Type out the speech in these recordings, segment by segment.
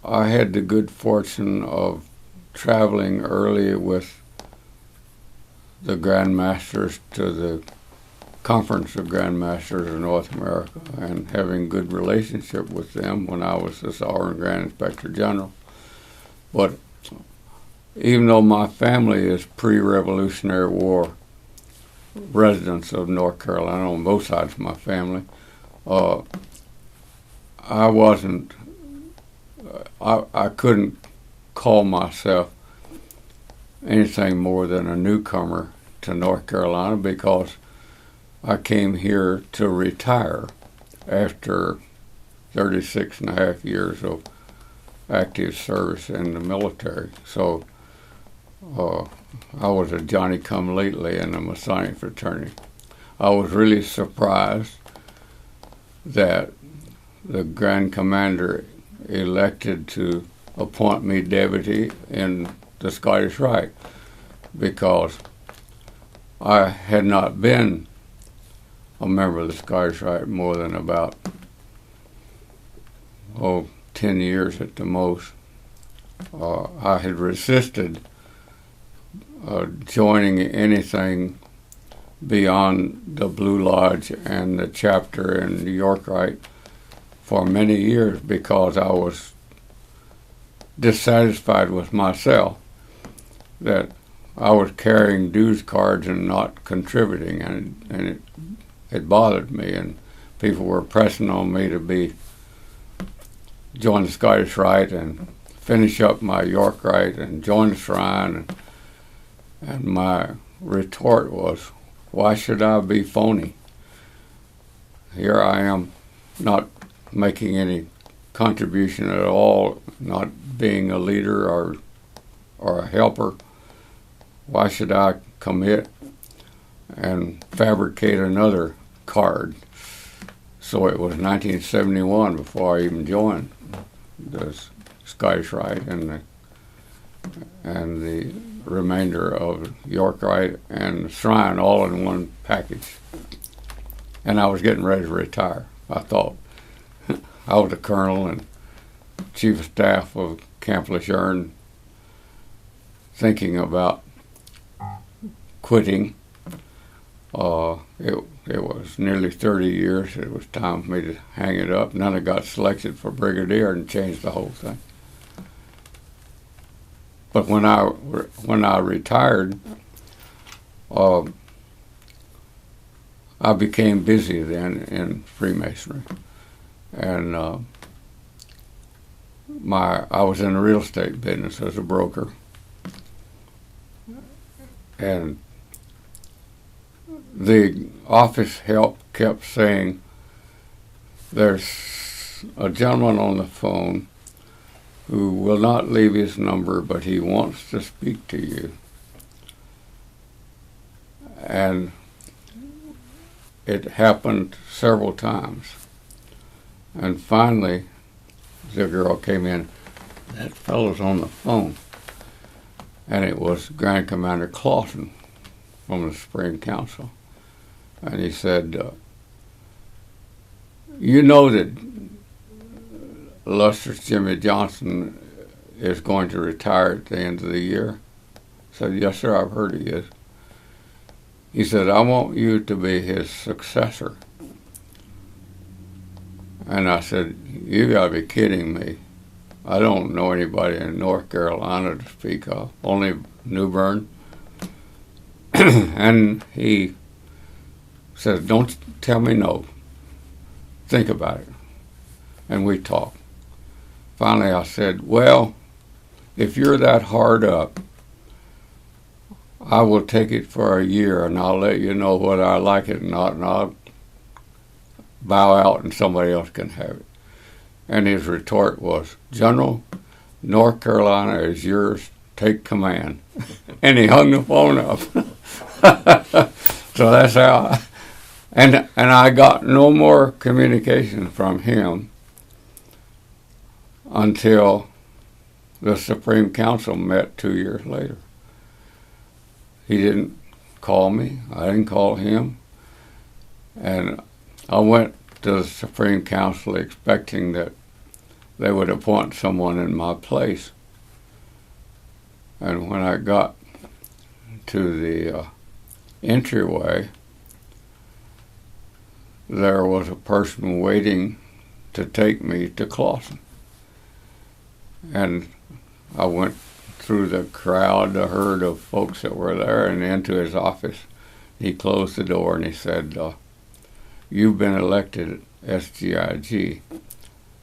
I had the good fortune of traveling early with the Grand Masters to the Conference of Grand Masters of North America and having good relationship with them when I was the Sovereign Grand Inspector General. But even though my family is pre-Revolutionary War residents of North Carolina on both sides of my family, I wasn't, I couldn't call myself anything more than a newcomer to North Carolina because I came here to retire after 36 and a half years of active service in the military. So I was a Johnny-come-lately in the Masonic fraternity. I was really surprised that the Grand Commander elected to appoint me deputy in the Scottish Rite because I had not been a member of the Scottish Rite more than about 10 years at the most. I had resisted joining anything beyond the Blue Lodge and the chapter in the York Rite for many years because I was dissatisfied with myself that I was carrying dues cards and not contributing, and it bothered me, and people were pressing on me to join the Scottish Rite and finish up my York Rite and join the Shrine, and my retort was, why should I be phony? Here I am not making any contribution at all, not being a leader or a helper. Why should I commit and fabricate another card? So it was 1971 before I even joined the Scottish Rite and the remainder of York Rite and the Shrine all in one package. And I was getting ready to retire. I thought I was a colonel and chief of staff of Camp Lejeune, thinking about quitting. It was nearly 30 years. It was time for me to hang it up. And then I got selected for brigadier and changed the whole thing. But when I retired, I became busy then in Freemasonry, and I was in the real estate business as a broker, and the office help kept saying, there's a gentleman on the phone who will not leave his number, but he wants to speak to you. And it happened several times. And finally, the girl came in, that fellow's on the phone. And it was Grand Commander Clawson from the Supreme Council. And he said, you know that illustrious Jimmy Johnson is going to retire at the end of the year? I said, yes, sir, I've heard he is. He said, I want you to be his successor. And I said, you got to be kidding me. I don't know anybody in North Carolina to speak of, only New Bern. And he says, don't tell me no. Think about it. And we talked. Finally, I said, well, if you're that hard up, I will take it for a year, and I'll let you know whether I like it or not, and I'll bow out and somebody else can have it. And his retort was, General, North Carolina is yours, take command. And he hung the phone up. So that's how and I got no more communication from him until the Supreme Council met 2 years later. He didn't call me. I didn't call him. And I went to the Supreme Council expecting that they would appoint someone in my place. And when I got to the entryway, there was a person waiting to take me to Clawson. And I went through the crowd, the herd of folks that were there, and into his office. He closed the door and he said, "You've been elected SGIG,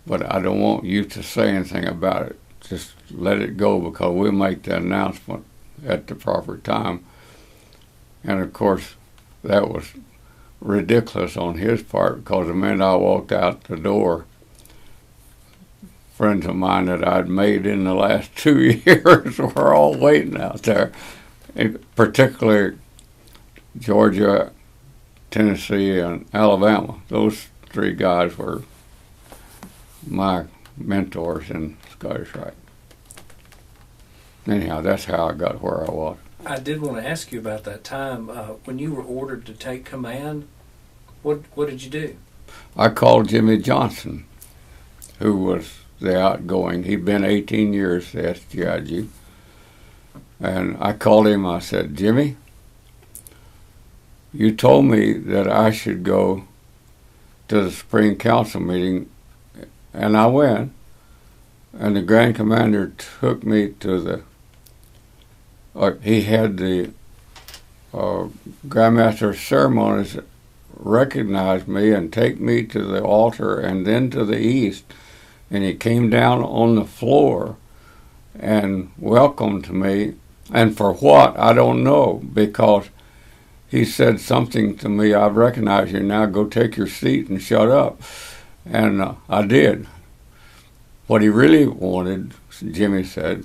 but I don't want you to say anything about it. Just let it go, because we'll make the announcement at the proper time." And of course, that was ridiculous on his part, because the minute I walked out the door, friends of mine that I'd made in the last 2 years were all waiting out there, particularly Georgia, Tennessee, and Alabama. Those three guys were my mentors in Scottish Rite. Anyhow, that's how I got where I was. I did want to ask you about that time when you were ordered to take command. What did you do? I called Jimmy Johnson, who was the outgoing. He'd been 18 years to SGIG. And I called him. I said, "Jimmy, you told me that I should go to the Spring Council meeting," and I went. And the Grand Commander took me to the, he had the Grand Master of Ceremonies recognize me and take me to the altar and then to the east. And he came down on the floor and welcomed me. And for what, I don't know, because he said something to me, "I recognize you now, go take your seat and shut up." And I did. What he really wanted, Jimmy said,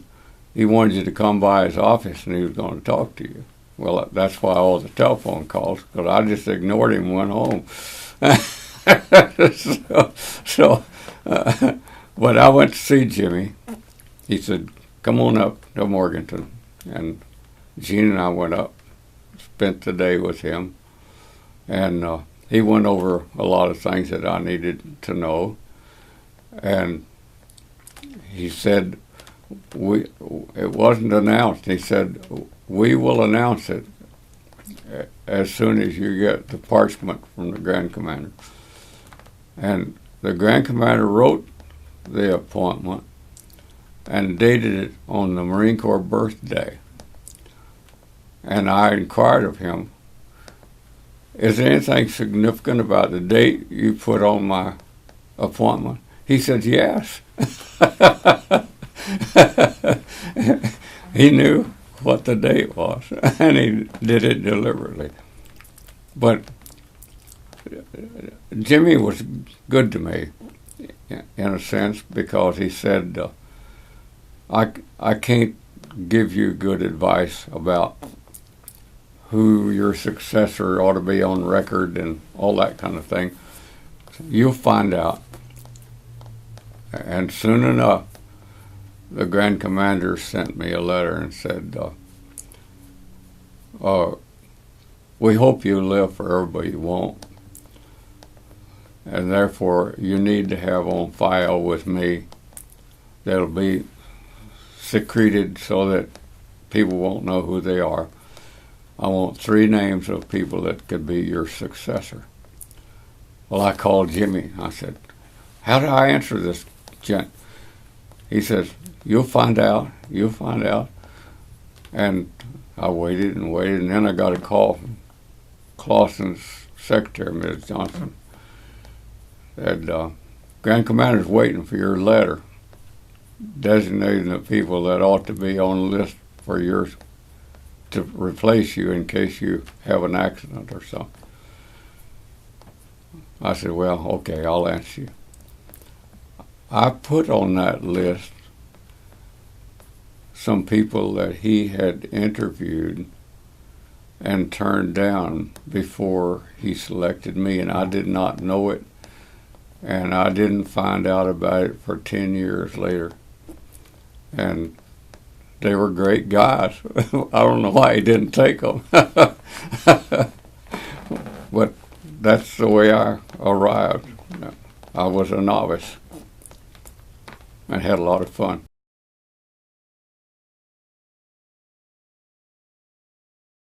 he wanted you to come by his office and he was going to talk to you. Well, that's why all the telephone calls, because I just ignored him and went home. But I went to see Jimmy. He said, "Come on up to Morganton." And Gene and I went up, spent the day with him. And he went over a lot of things that I needed to know. And he said, it wasn't announced. He said, "We will announce it as soon as you get the parchment from the Grand Commander." And the Grand Commander wrote the appointment and dated it on the Marine Corps birthday. And I inquired of him, "Is there anything significant about the date you put on my appointment?" He said, "Yes." He knew what the date was, and he did it deliberately. But Jimmy was good to me, in a sense, because he said, I can't give you good advice about who your successor ought to be on record and all that kind of thing. You'll find out." And soon enough, the Grand Commander sent me a letter and said, "We hope you live forever, but you won't. And therefore, you need to have on file with me that'll be secreted so that people won't know who they are. I want 3 names of people that could be your successor." Well, I called Jimmy. I said, "How do I answer this, gent?" He says, "You'll find out. You'll find out." And I waited and waited, and then I got a call from Clawson's secretary, Ms. Johnson. Said, "Grand Commander's waiting for your letter designating the people that ought to be on the list for yours to replace you in case you have an accident or something." I said, "Well, okay, I'll answer you." I put on that list some people that he had interviewed and turned down before he selected me, and I did not know it, and I didn't find out about it for 10 years later. And they were great guys. I don't know why he didn't take them. But that's the way I arrived. I was a novice. and had a lot of fun.